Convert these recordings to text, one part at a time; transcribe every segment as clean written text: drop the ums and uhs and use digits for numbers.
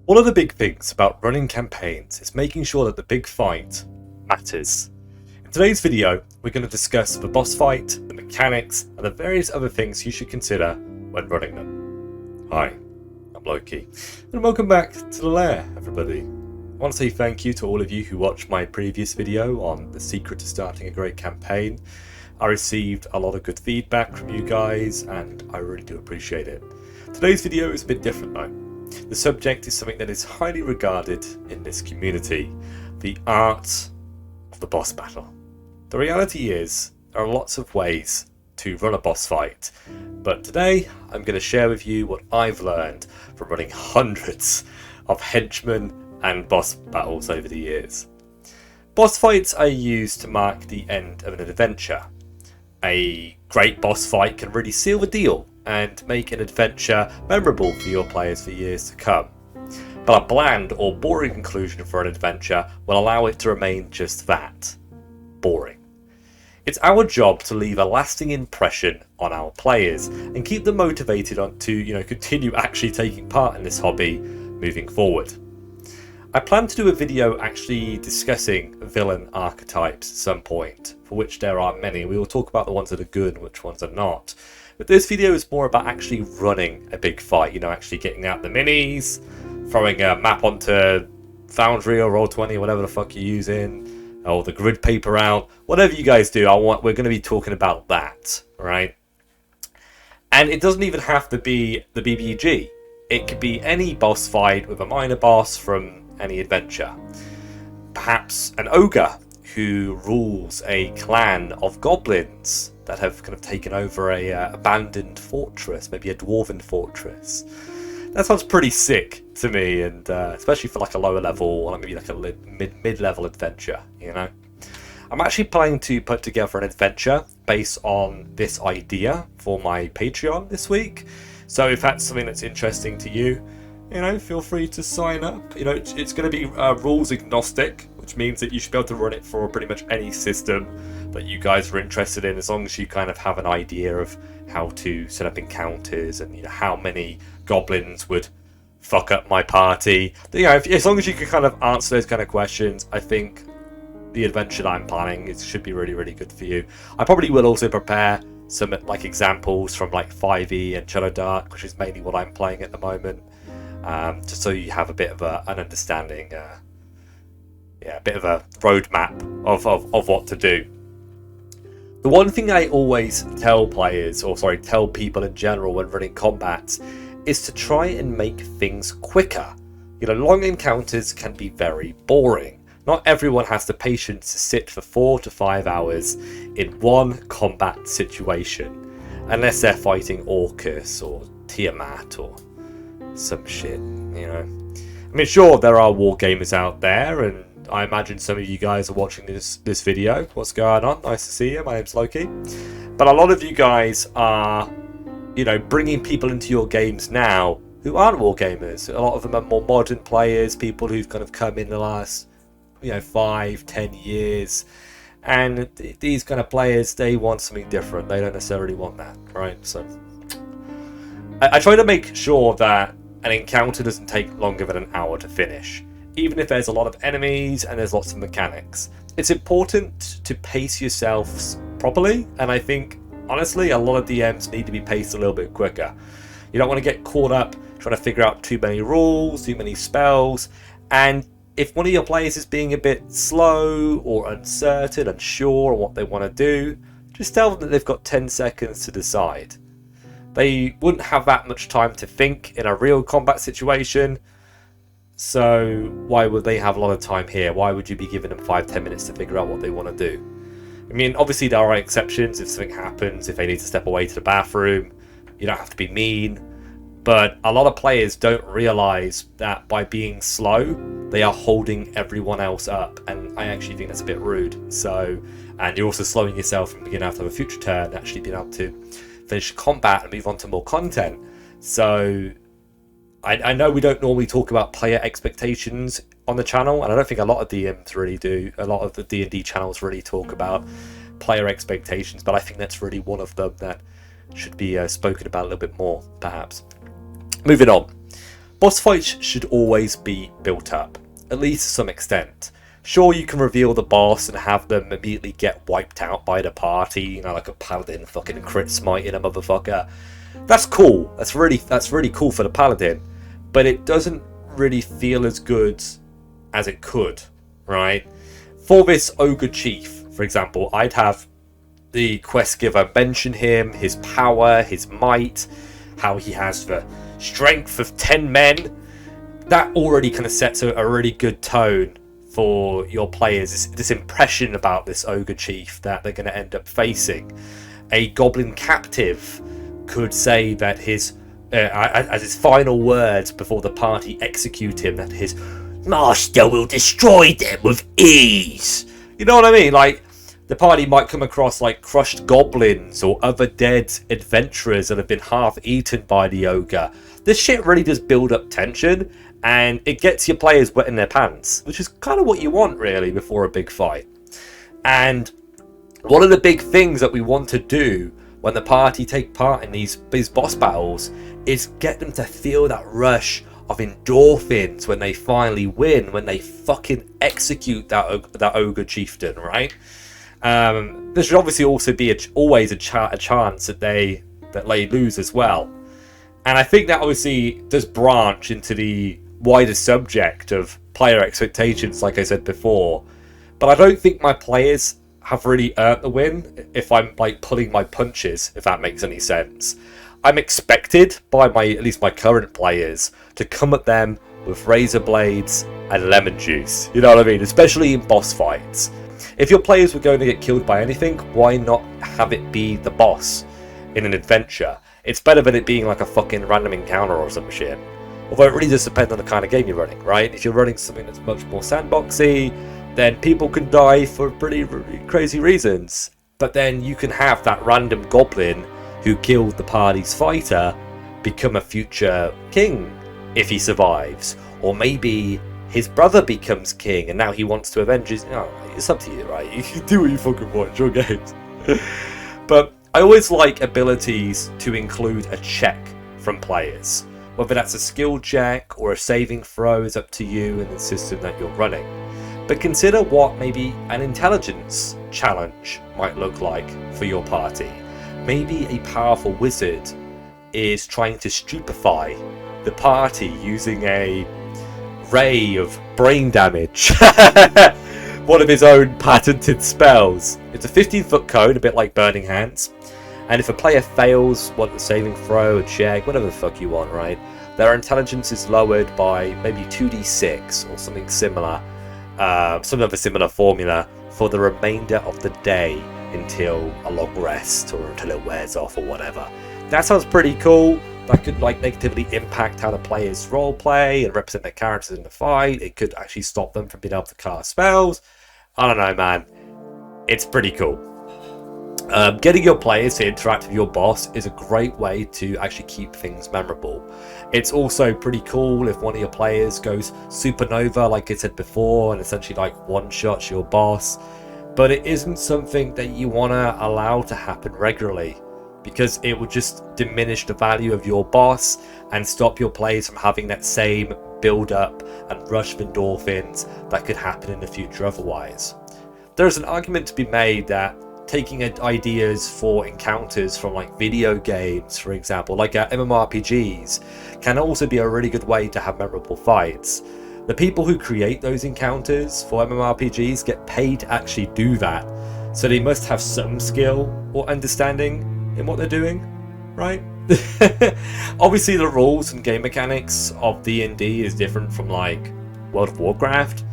One of the big things about running campaigns is making sure that the big fight matters. In today's video, we're going to discuss the boss fight, the mechanics, and the various other things you should consider when running them. Hi, I'm Loki, and welcome back to the lair, everybody. I want to say thank you to all of you who watched my previous video on the secret to starting a great campaign. I received a lot of good feedback from you guys, and I really do appreciate it. Today's video is a bit different though. The subject is something that is highly regarded in this community, the art of the boss battle. The reality is, there are lots of ways to run a boss fight, but today I'm going to share with you what I've learned from running hundreds of henchmen and boss battles over the years. Boss fights are used to mark the end of an adventure. A great boss fight can really seal the deal and make an adventure memorable for your players for years to come. But a bland or boring conclusion for an adventure will allow it to remain just that, boring. It's our job to leave a lasting impression on our players and keep them motivated to continue actually taking part in this hobby moving forward. I plan to do a video actually discussing villain archetypes at some point, for which there are many. We will talk about the ones that are good and which ones are not. But this video is more about actually running a big fight, actually getting out the minis, throwing a map onto Foundry or Roll20 or whatever the fuck you're using, or the grid paper out, whatever you guys do. We're going to be talking about that, right? And it doesn't even have to be the BBG. It could be any boss fight with a minor boss from any adventure. Perhaps an ogre who rules a clan of goblins that have kind of taken over a abandoned fortress, maybe a dwarven fortress. That sounds pretty sick to me, and especially for like a lower level, or maybe like a mid-level adventure, I'm actually planning to put together an adventure based on this idea for my Patreon this week. So if that's something that's interesting to you, feel free to sign up. It's going to be rules agnostic, which means that you should be able to run it for pretty much any system that you guys are interested in, as long as you kind of have an idea of how to set up encounters and how many goblins would fuck up my party. As long as you can kind of answer those kind of questions, I think the adventure that I'm planning should be really, really good for you. I probably will also prepare some like examples from like 5e and Shadow Dark, which is mainly what I'm playing at the moment. Just so you have a bit of an understanding, a bit of a roadmap of what to do. The one thing I always tell people in general when running combats is to try and make things quicker. Long encounters can be very boring. Not everyone has the patience to sit for 4 to 5 hours in one combat situation, unless they're fighting Orcus or Tiamat or some shit, I mean, sure, there are war gamers out there, and I imagine some of you guys are watching this video. What's going on? Nice to see you. My name's Loki. But a lot of you guys are, bringing people into your games now who aren't war gamers. A lot of them are more modern players, people who've kind of come in the last, 5-10 years. And these kind of players, they want something different. They don't necessarily want that, right? So I try to make sure that an encounter doesn't take longer than an hour to finish, even if there's a lot of enemies and there's lots of mechanics. It's important to pace yourselves properly, and I think, honestly, a lot of DMs need to be paced a little bit quicker. You don't want to get caught up trying to figure out too many rules, too many spells, and if one of your players is being a bit slow or uncertain, unsure on what they want to do, just tell them that they've got 10 seconds to decide. They wouldn't have that much time to think in a real combat situation, so why would they have a lot of time here? Why would you be giving them 5-10 minutes to figure out what they want to do? I mean, obviously there are exceptions. If something happens, if they need to step away to the bathroom, you don't have to be mean. But a lot of players don't realise that by being slow, they are holding everyone else up, and I actually think that's a bit rude. And you're also slowing yourself from being able to have a future turn and actually being able to finish combat and move on to more content. So I know we don't normally talk about player expectations on the channel, and I don't think a lot of DMs really do. A lot of the D&D channels really talk about player expectations, but I think that's really one of them that should be spoken about a little bit more, perhaps. Moving on. Boss fights should always be built up, at least to some extent. Sure, you can reveal the boss and have them immediately get wiped out by the party, you know, like a paladin fucking crit smiting a motherfucker. That's cool. That's really cool for the paladin, but it doesn't really feel as good as it could, right? For this ogre chief, for example, I'd have the quest giver mention him, his power, his might, how he has the strength of 10 men. That already kind of sets a really good tone for your players. This impression about this ogre chief that they're going to end up facing. A goblin captive could say that his as his final words before the party execute him, that his master will destroy them with ease. You know what I mean? Like, the party might come across like crushed goblins or other dead adventurers that have been half eaten by the ogre. This shit really does build up tension, and it gets your players wet in their pants, which is kind of what you want really before a big fight. And one of the big things that we want to do when the party take part in these boss battles is get them to feel that rush of endorphins when they finally win, when they fucking execute that ogre chieftain, right? There should obviously also be always a chance that they lose as well. And I think that obviously does branch into the wider subject of player expectations, like I said before. But I don't think my players have really earned the win if I'm like pulling my punches, if that makes any sense. I'm expected by at least my current players to come at them with razor blades and lemon juice. You know what I mean? Especially in boss fights. If your players were going to get killed by anything, why not have it be the boss in an adventure? It's better than it being like a fucking random encounter or some shit. Although it really does depend on the kind of game you're running, right? If you're running something that's much more sandboxy, then people can die for pretty crazy reasons. But then you can have that random goblin who killed the party's fighter become a future king if he survives. Or maybe his brother becomes king and now he wants to avenge his... Oh, it's up to you, right? You can do what you fucking want, your games. But I always like abilities to include a check from players. Whether that's a skill check or a saving throw is up to you and the system that you're running. But consider what maybe an intelligence challenge might look like for your party. Maybe a powerful wizard is trying to stupefy the party using a ray of brain damage. One of his own patented spells. It's a 15-foot cone, a bit like Burning Hands. And if a player fails what the saving throw, a check, whatever the fuck you want, right? Their intelligence is lowered by maybe 2d6 or something similar. Some other similar formula for the remainder of the day until a long rest or until it wears off or whatever. That sounds pretty cool. That could like negatively impact how the players roleplay and represent their characters in the fight. It could actually stop them from being able to cast spells. I don't know, man. It's pretty cool. Getting your players to interact with your boss is a great way to actually keep things memorable. It's also pretty cool if one of your players goes supernova, like I said before, and essentially like one-shots your boss. But it isn't something that you want to allow to happen regularly, because it would just diminish the value of your boss and stop your players from having that same build-up and rush of endorphins that could happen in the future otherwise. There's an argument to be made that taking ideas for encounters from like video games, for example, like MMORPGs, can also be a really good way to have memorable fights. The people who create those encounters for MMORPGs get paid to actually do that, so they must have some skill or understanding in what they're doing, right? Obviously the rules and game mechanics of D&D is different from like World of Warcraft,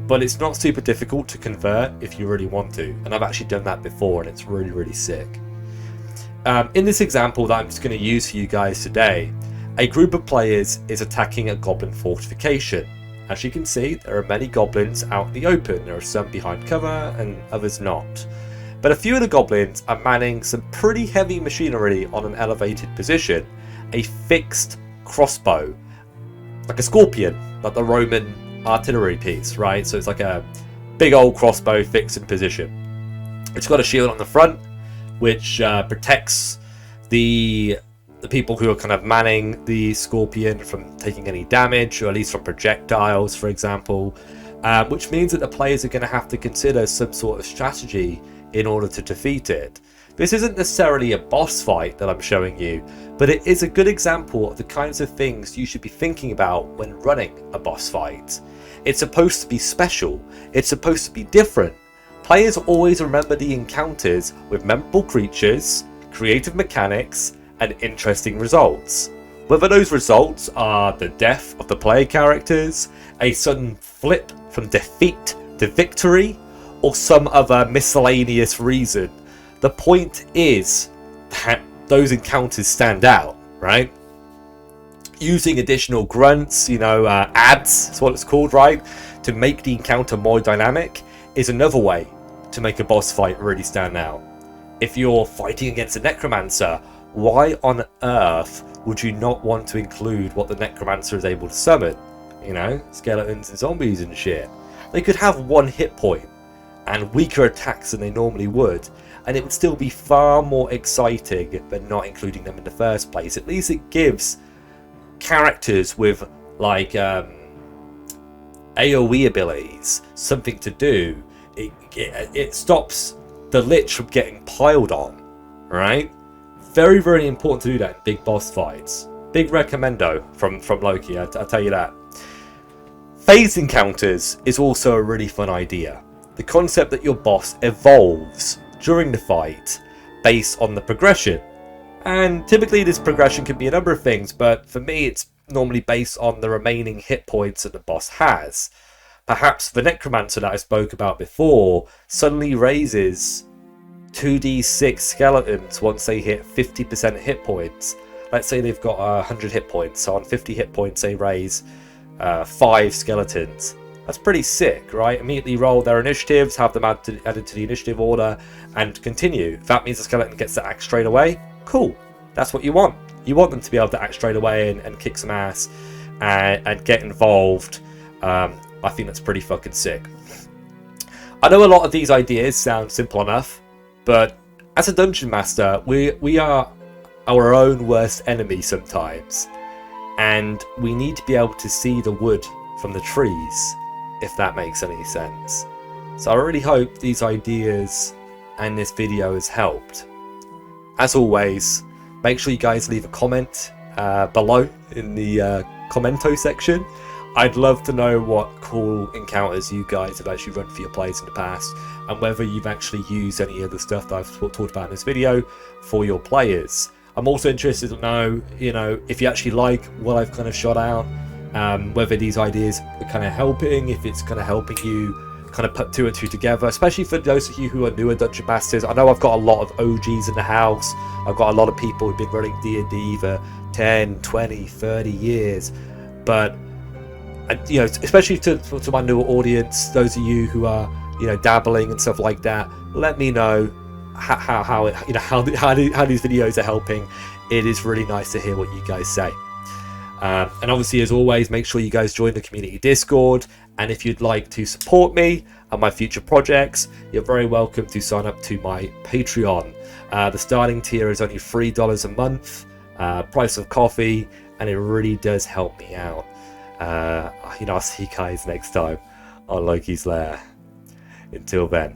but it's not super difficult to convert if you really want to, and I've actually done that before and it's really, really sick. In this example that I'm just going to use for you guys today, a group of players is attacking a goblin fortification. As you can see, there are many goblins out in the open. There are some behind cover and others not. But a few of the goblins are manning some pretty heavy machinery on an elevated position, a fixed crossbow, like a scorpion, like the Roman artillery piece, right? So it's like a big old crossbow fixed in position. It's got a shield on the front which protects the the people who are kind of manning the Scorpion from taking any damage, or at least from projectiles, for example, which means that the players are going to have to consider some sort of strategy in order to defeat it. This isn't necessarily a boss fight that I'm showing you, but it is a good example of the kinds of things you should be thinking about when running a boss fight. It's supposed to be special, it's supposed to be different. Players always remember the encounters with memorable creatures, creative mechanics, and interesting results. Whether those results are the death of the player characters, a sudden flip from defeat to victory, or some other miscellaneous reason, the point is that those encounters stand out, right? Using additional grunts, ads, that's what it's called, right? To make the encounter more dynamic is another way to make a boss fight really stand out. If you're fighting against a necromancer, why on earth would you not want to include what the necromancer is able to summon? Skeletons and zombies and shit. They could have one hit point and weaker attacks than they normally would, and it would still be far more exciting than not including them in the first place. At least it gives characters with like AoE abilities something to do. It stops the Lich from getting piled on, right? Very, very important to do that in big boss fights. Big recommendo from Loki, I'll tell you that. Phased encounters is also a really fun idea. The concept that your boss evolves during the fight based on the progression. And typically this progression can be a number of things, but for me it's normally based on the remaining hit points that the boss has. Perhaps the Necromancer that I spoke about before suddenly raises 2d6 skeletons once they hit 50% hit points. Let's say they've got 100 hit points, so on 50 hit points they raise 5 skeletons. That's pretty sick, right? Immediately roll their initiatives, have them added to the initiative order, and continue. If that means the skeleton gets to act straight away, cool. That's what you want. You want them to be able to act straight away and kick some ass and get involved. I think that's pretty fucking sick. I know a lot of these ideas sound simple enough, but as a dungeon master, we are our own worst enemy sometimes, and we need to be able to see the wood from the trees, if that makes any sense. So I really hope these ideas and this video has helped. As always, make sure you guys leave a comment below in the commento section. I'd love to know what cool encounters you guys have actually run for your players in the past, and whether you've actually used any of the stuff that I've talked about in this video for your players. I'm also interested to know, if you actually like what I've kind of shot out, whether these ideas are kind of helping, if it's kind of helping you kind of put 2 and 2 together, especially for those of you who are newer Dungeon Masters. I know I've got a lot of OGs in the house. I've got a lot of people who've been running D&D for 10, 20, 30 years, but especially to my newer audience, those of you who are dabbling and stuff like that, let me know how these videos are helping. It is really nice to hear what you guys say. And obviously, as always, make sure you guys join the community Discord, and if you'd like to support me and my future projects, you're very welcome to sign up to my Patreon. The starting tier is only $3 a month, price of coffee, and it really does help me out. I'll see you guys next time on Loki's Lair. Until then.